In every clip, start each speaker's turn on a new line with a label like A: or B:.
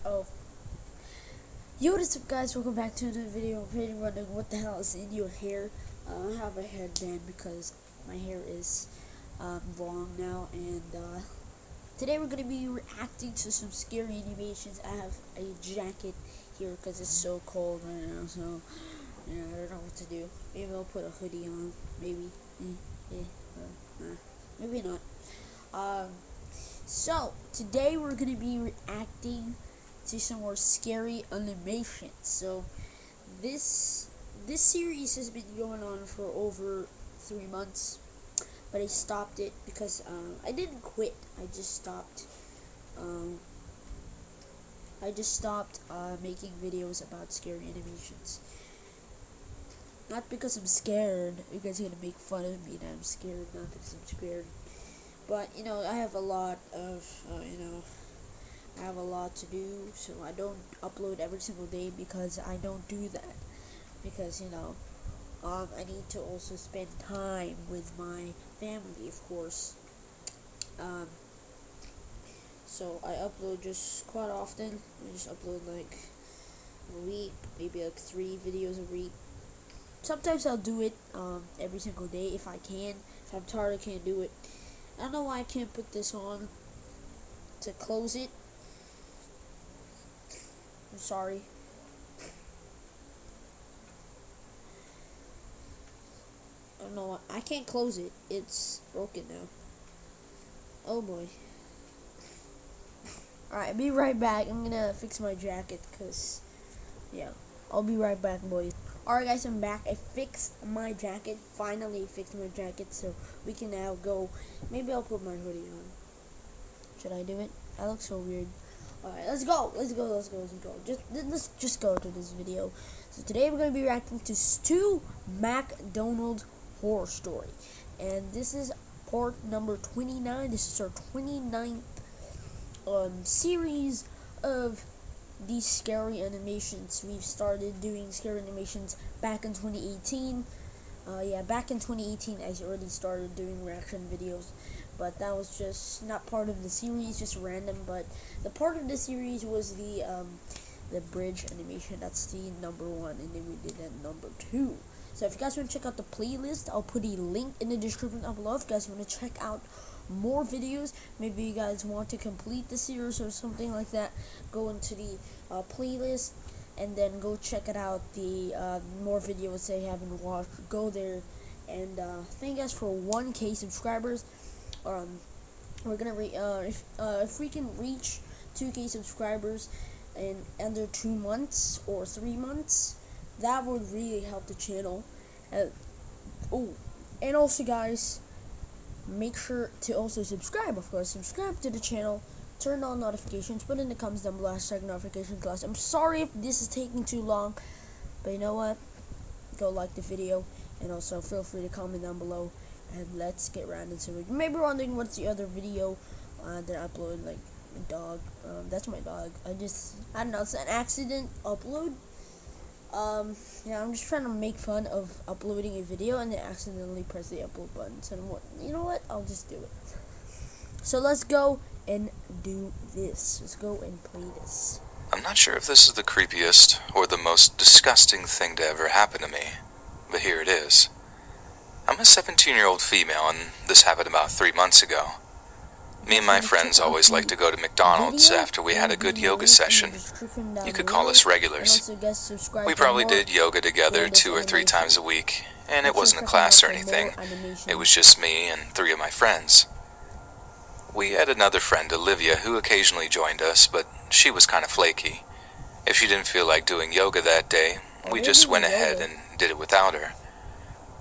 A: Oh, yo, what's up, guys? Welcome back to another video. I'm pretty wondering what the hell is in your hair. I have a headband because my hair is long now, and today we're gonna be reacting to some scary animations. I have a jacket here because it's so cold right now, so yeah, I don't know what to do. Maybe I'll put a hoodie on. Maybe, maybe not. So today we're gonna be reacting to some more scary animations. So this series has been going on for over 3 months, but I stopped it because I didn't quit. I just stopped. Making videos about scary animations. Not because I'm scared. You guys are gonna make fun of me that I'm scared. Not because I'm scared. But I have a lot of I have a lot to do, so I don't upload every single day because I don't do that. Because I need to also spend time with my family, of course. So I upload just quite often. I just upload like a week, maybe like 3 videos a week. Sometimes I'll do it every single day if I can. If I'm tired, I can't do it. I don't know why I can't put this on to close it. I'm sorry. I don't know why. I can't close it. It's broken now. Oh boy. Alright, be right back. I'm gonna fix my jacket because, yeah. I'll be right back, boys. Alright, guys, I'm back. I fixed my jacket. Finally fixed my jacket, so we can now go. Maybe I'll put my hoodie on. Should I do it? That looks so weird. Alright, let's go. Let's just go to this video. So today we're going to be reacting to MCDONALD'S Horror Story. And this is part number 29. This is our 29th series of these scary animations. We've started doing scary animations back in 2018. Back in 2018 I already started doing reaction videos, but that was just not part of the series, just random. But the part of the series was the bridge animation. That's the number 1, and then we did that number 2. So if you guys want to check out the playlist, I'll put a link in the description down below. If you guys want to check out more videos, maybe you guys want to complete the series or something like that, go into the playlist and then go check it out. The more videos they haven't watched, go there. And thank you guys for 1K subscribers. We're gonna if we can reach 2K subscribers in under 2 months or 3 months, that would really help the channel. And also, guys, make sure to also subscribe. Of course, subscribe to the channel. Turn on notifications. Put in the comments down below # notification class. I'm sorry if this is taking too long, but you know what? Go like the video, and also feel free to comment down below. And let's get right into it. You may be wondering what's the other video that I uploaded, like my dog. That's my dog. I don't know. It's an accident upload. Yeah, I'm just trying to make fun of uploading a video and then accidentally press the upload button. So you know what? I'll just do it. So let's go and do this. Let's go and play this.
B: I'm not sure if this is the creepiest or the most disgusting thing to ever happen to me, but here it is. I'm a 17-year-old female, and this happened about 3 months ago. Me and my friends always liked to go to McDonald's after we had a good yoga session. You could call us regulars. We probably did yoga together 2 or 3 times a week, and it wasn't a class or anything. It was just me and 3 of my friends. We had another friend, Olivia, who occasionally joined us, but she was kind of flaky. If she didn't feel like doing yoga that day, we just went ahead and did it without her.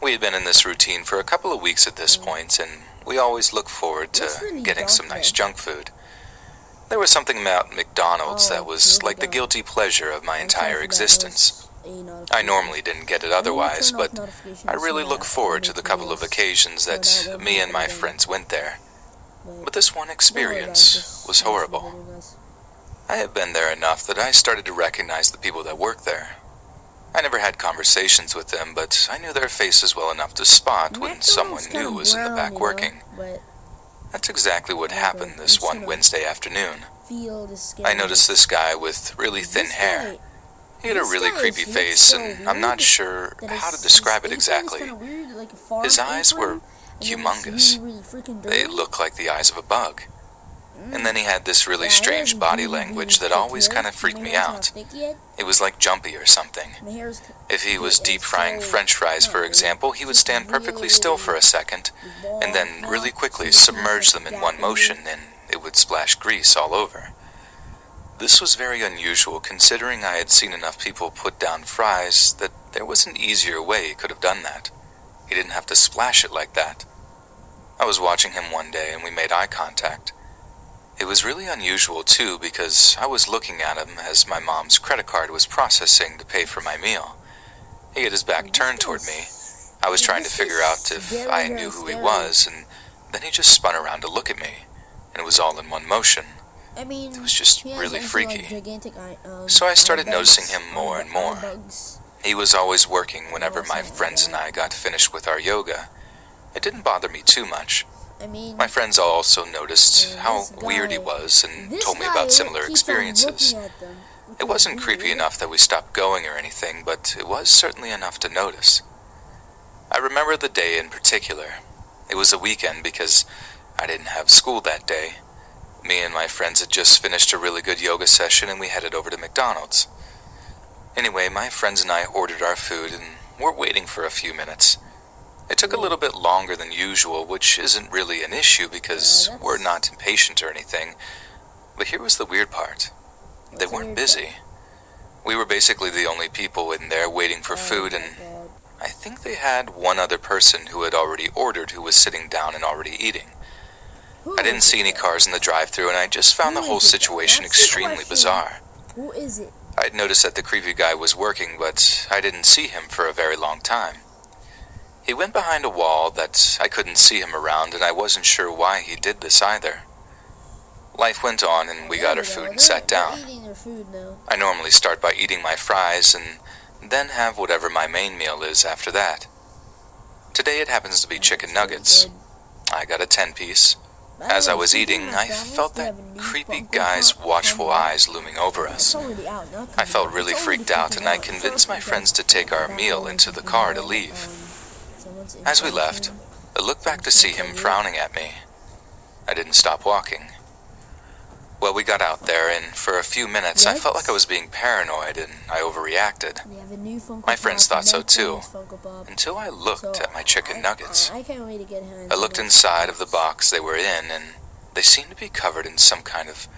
B: We had been in this routine for a couple of weeks at this point, and we always looked forward to getting some nice junk food. There was something about McDonald's that was like the guilty pleasure of my entire existence. I normally didn't get it otherwise, but I really look forward to the couple of occasions that me and my friends went there. But this one experience was horrible. I had been there enough that I started to recognize the people that worked there. I never had conversations with them, but I knew their faces well enough to spot when someone new was in the back working. That's exactly what happened this one Wednesday afternoon.
A: feel the scary.
B: I noticed this guy with really thin hair. He had a really creepy face, and I'm not sure how to describe it exactly. His eyes were humongous. They looked like the eyes of a bug. And then he had this really strange body language that always kind of freaked me out. It was like jumpy or something. If he was deep frying French fries, for example, he would stand perfectly still for a second, and then really quickly submerge them in one motion, and it would splash grease all over. This was very unusual, considering I had seen enough people put down fries that there was an easier way he could have done that. He didn't have to splash it like that. I was watching him one day, and we made eye contact. It was really unusual, too, because I was looking at him as my mom's credit card was processing to pay for my meal. He had his back turned toward me. I was trying to figure out if I knew who he was, and then he just spun around to look at me, and it was all in one motion. It was just really freaky. So I started noticing him more and more. He was always working whenever my friends and I got finished with our yoga. It didn't bother me too much. My friends also noticed how weird he was and told me about similar experiences. It wasn't creepy enough that we stopped going or anything, but it was certainly enough to notice. I remember the day in particular. It was a weekend because I didn't have school that day. Me and my friends had just finished a really good yoga session and we headed over to McDonald's. Anyway, my friends and I ordered our food and were waiting for a few minutes. It took a little bit longer than usual, which isn't really an issue because we're not impatient or anything. But here was the weird part. They weren't busy. We were basically the only people in there waiting for food, and I think they had one other person who had already ordered who was sitting down and already eating. I didn't see any cars in the drive-thru, and I just found the whole situation extremely bizarre.
A: Who is it?
B: I'd noticed that the creepy guy was working, but I didn't see him for a very long time. He went behind a wall that I couldn't see him around, and I wasn't sure why he did this either. Life went on, and we got our food and sat down. I normally start by eating my fries, and then have whatever my main meal is after that. Today it happens to be chicken nuggets. I got a 10-piece. As I was eating, I felt that creepy guy's watchful eyes looming over us. I felt really freaked out, and I convinced my friends to take our meal into the car to leave. As we left, I looked back to see him frowning at me. I didn't stop walking. Well, we got out there, and for a few minutes I felt like I was being paranoid and I overreacted. My friends thought so too, until I looked at my chicken nuggets. I looked inside of the box they were in, and they seemed to be covered in some kind of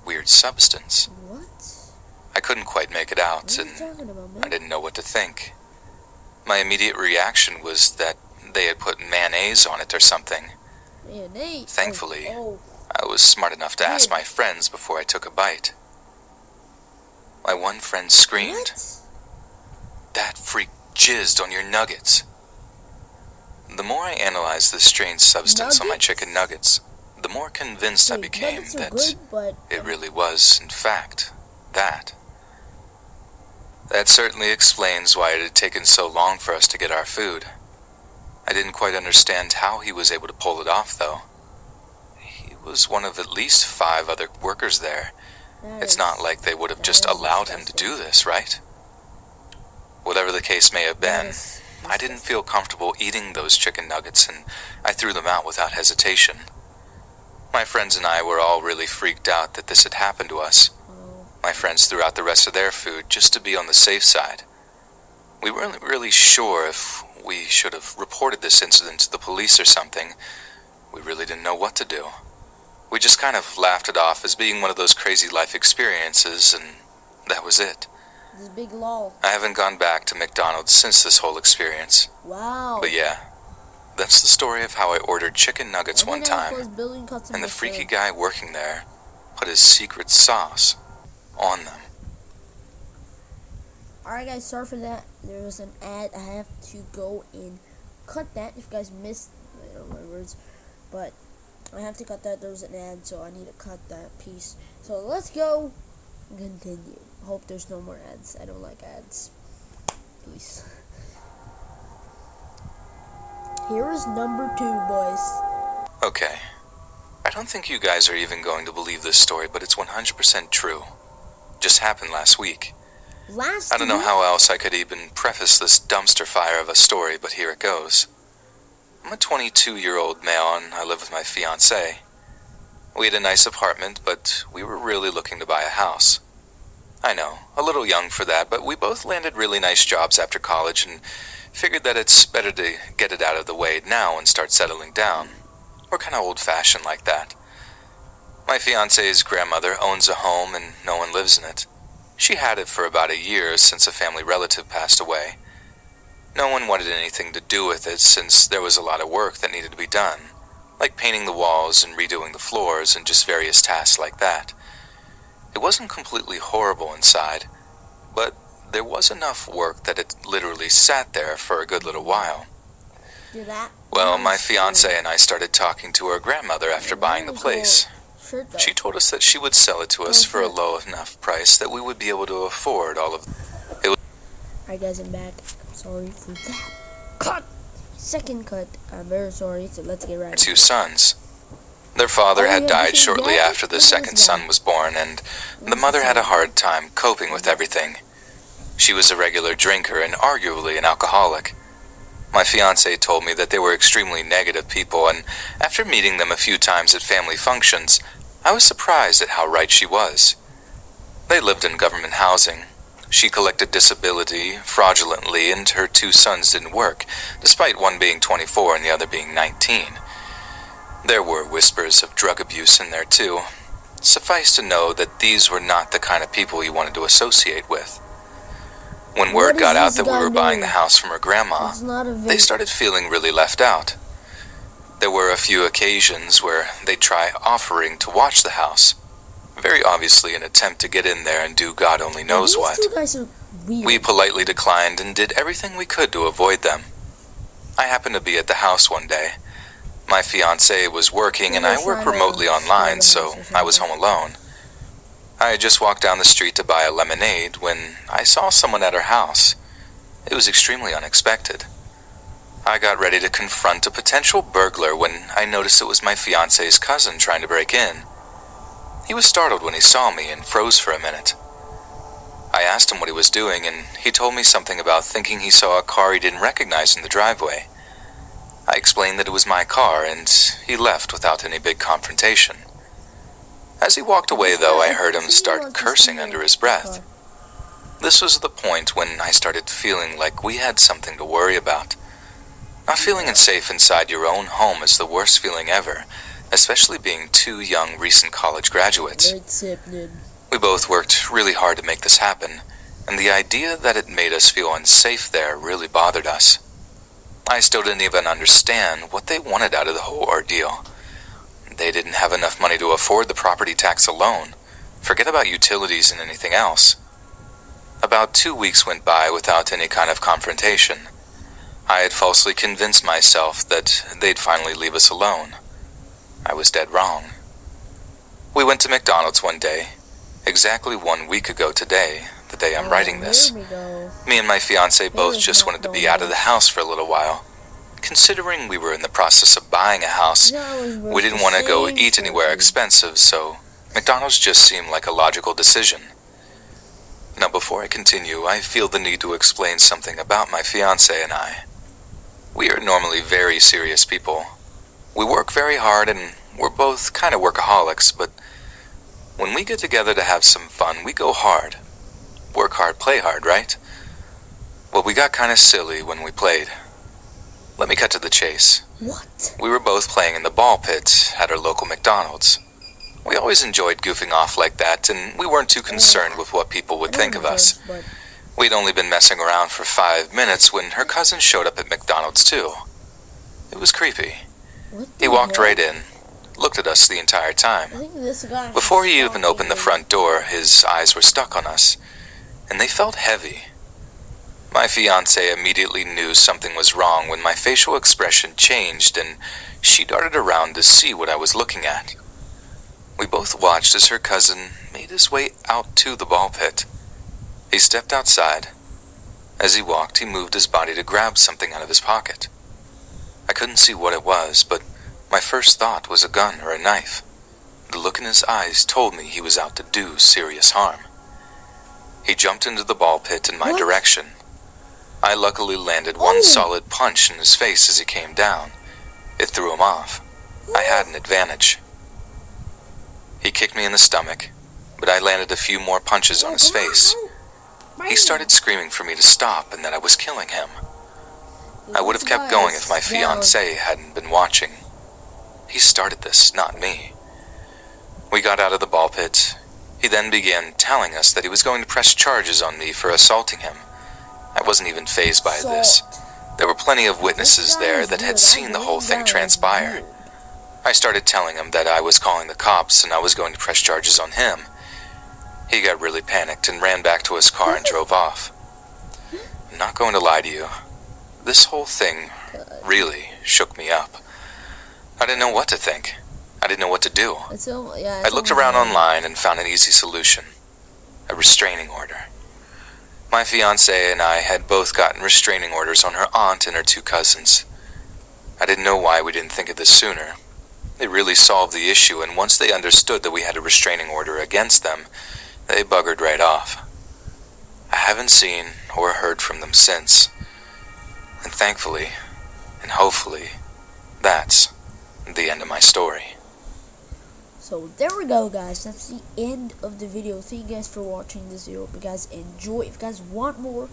B: weird substance. I couldn't quite make it out, and I didn't know what to think. My immediate reaction was that they had put mayonnaise on it or something. Thankfully, I was smart enough to ask my friends before I took a bite. My one friend screamed, "That freak jizzed on your nuggets." The more I analyzed this strange substance on my chicken nuggets, the more convinced I became that it really was, in fact, that. That certainly explains why it had taken so long for us to get our food. I didn't quite understand how he was able to pull it off, though. He was one of at least 5 other workers there. It's not like they would have just allowed him to do this, right? Whatever the case may have been, I didn't feel comfortable eating those chicken nuggets, and I threw them out without hesitation. My friends and I were all really freaked out that this had happened to us. My friends threw out the rest of their food just to be on the safe side. We weren't really sure if we should have reported this incident to the police or something. We really didn't know what to do. We just kind of laughed it off as being one of those crazy life experiences, and that was it.
A: This big lol.
B: I haven't gone back to McDonald's since this whole experience.
A: Wow.
B: But yeah, that's the story of how I ordered chicken nuggets one time, and the freaky guy working there put his secret sauce on them.
A: Alright guys, sorry for that. There was an ad. I have to go and cut that. If you guys missed, I don't know my words, but I have to cut that. There was an ad, so I need to cut that piece. So let's go and continue. Hope there's no more ads. I don't like ads. Please. Here is number 2, boys.
B: Okay. I don't think you guys are even going to believe this story, but it's 100% true. Just happened last week. I don't know how else I could even preface this dumpster fire of a story, but here it goes. I'm a 22-year-old male and I live with my fiancée. We had a nice apartment, but we were really looking to buy a house. I know, a little young for that, but we both landed really nice jobs after college and figured that it's better to get it out of the way now and start settling down. We're kind of old-fashioned like that. My fiancée's grandmother owns a home and no one lives in it. She had it for about a year since a family relative passed away. No one wanted anything to do with it since there was a lot of work that needed to be done, like painting the walls and redoing the floors and just various tasks like that. It wasn't completely horrible inside, but there was enough work that it literally sat there for a good little while. Well, my fiancé and I started talking to her grandmother after buying the place. She told us that she would sell it to us for a low enough price that we would be able to afford all of it.
A: Alright guys, I'm back. I'm sorry for that. Cut! Second cut. I'm very sorry, so let's get right
B: into it. 2 sons. Their father had died shortly after the second son was born, and the mother had a hard time coping with everything. She was a regular drinker and arguably an alcoholic. My fiancé told me that they were extremely negative people, and after meeting them a few times at family functions, I was surprised at how right she was. They lived in government housing. She collected disability fraudulently, and her 2 sons didn't work, despite one being 24 and the other being 19. There were whispers of drug abuse in there too. Suffice to know that these were not the kind of people you wanted to associate with. When word got out that we were buying the house from her grandma, they started feeling really left out. There were a few occasions where they'd try offering to watch the house, very obviously an attempt to get in there and do God only knows what. We politely declined and did everything we could to avoid them. I happened to be at the house one day. My fiancé was working and I work remotely online, so I was home alone. I had just walked down the street to buy a lemonade when I saw someone at her house. It was extremely unexpected. I got ready to confront a potential burglar when I noticed it was my fiancé's cousin trying to break in. He was startled when he saw me and froze for a minute. I asked him what he was doing, and he told me something about thinking he saw a car he didn't recognize in the driveway. I explained that it was my car, and he left without any big confrontation. As he walked away, though, I heard him start cursing under his breath. This was the point when I started feeling like we had something to worry about. Not feeling safe inside your own home is the worst feeling ever, especially being 2 young recent college graduates. We both worked really hard to make this happen, and the idea that it made us feel unsafe there really bothered us. I still didn't even understand what they wanted out of the whole ordeal. They didn't have enough money to afford the property tax alone. Forget about utilities and anything else. About 2 weeks went by without any kind of confrontation. I had falsely convinced myself that they'd finally leave us alone. I was dead wrong. We went to McDonald's one day, exactly 1 week ago today, the day I'm writing this. Me and my fiancé both just wanted to be out of the house for a little while. Considering we were in the process of buying a house, we didn't want to go eat anywhere expensive, so McDonald's just seemed like a logical decision. Now before I continue, I feel the need to explain something about my fiancé and I. We are normally very serious people. We work very hard and we're both kind of workaholics, but when we get together to have some fun, we go hard. Work hard, play hard, right? Well, we got kind of silly when we played. Let me cut to the chase.
A: What?
B: We were both playing in the ball pit at our local McDonald's. We always enjoyed goofing off like that, and we weren't too concerned with what people would think of us. We'd only been messing around for 5 minutes when her cousin showed up at McDonald's too. It was creepy. He walked right in, looked at us the entire time. Before he even opened the front door, his eyes were stuck on us, and they felt heavy. My fiancée immediately knew something was wrong when my facial expression changed and she darted around to see what I was looking at. We both watched as her cousin made his way out to the ball pit. He stepped outside. As he walked, he moved his body to grab something out of his pocket. I couldn't see what it was, but My first thought was a gun or a knife. The look in his eyes told me he was out to do serious harm. He jumped into the ball pit in my direction. I luckily landed one solid punch in his face as he came down. It threw him off. I had an advantage. He kicked me in the stomach, but I landed a few more punches on his face. He started screaming for me to stop and that I was killing him. I would have kept going if my fiancée hadn't been watching. He started this, not me. We got out of the ball pit. He then began telling us that he was going to press charges on me for assaulting him. I wasn't even fazed by this. There were plenty of witnesses there that had seen the whole thing transpire. I started telling him that I was calling the cops and I was going to press charges on him. He got really panicked and ran back to his car and drove off. I'm not going to lie to you. This whole thing really shook me up. I didn't know what to think. I didn't know what to do. I looked around online and found an easy solution. A restraining order. My fiancée and I had both gotten restraining orders on her aunt and her two cousins. I didn't know why we didn't think of this sooner. They really solved the issue, and once they understood that we had a restraining order against them, they buggered right off. I haven't seen or heard from them since. And thankfully, and hopefully, that's the end of my story.
A: So there we go, guys. That's the end of the video. Thank you guys for watching this video. If you guys enjoy, if you guys want more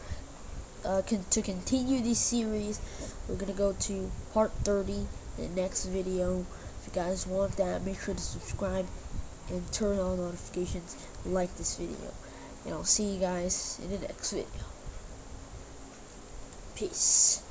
A: to continue this series, we're gonna go to part 30 in the next video. If you guys want that, make sure to subscribe and turn on notifications. Like this video, and I'll see you guys in the next video. Peace.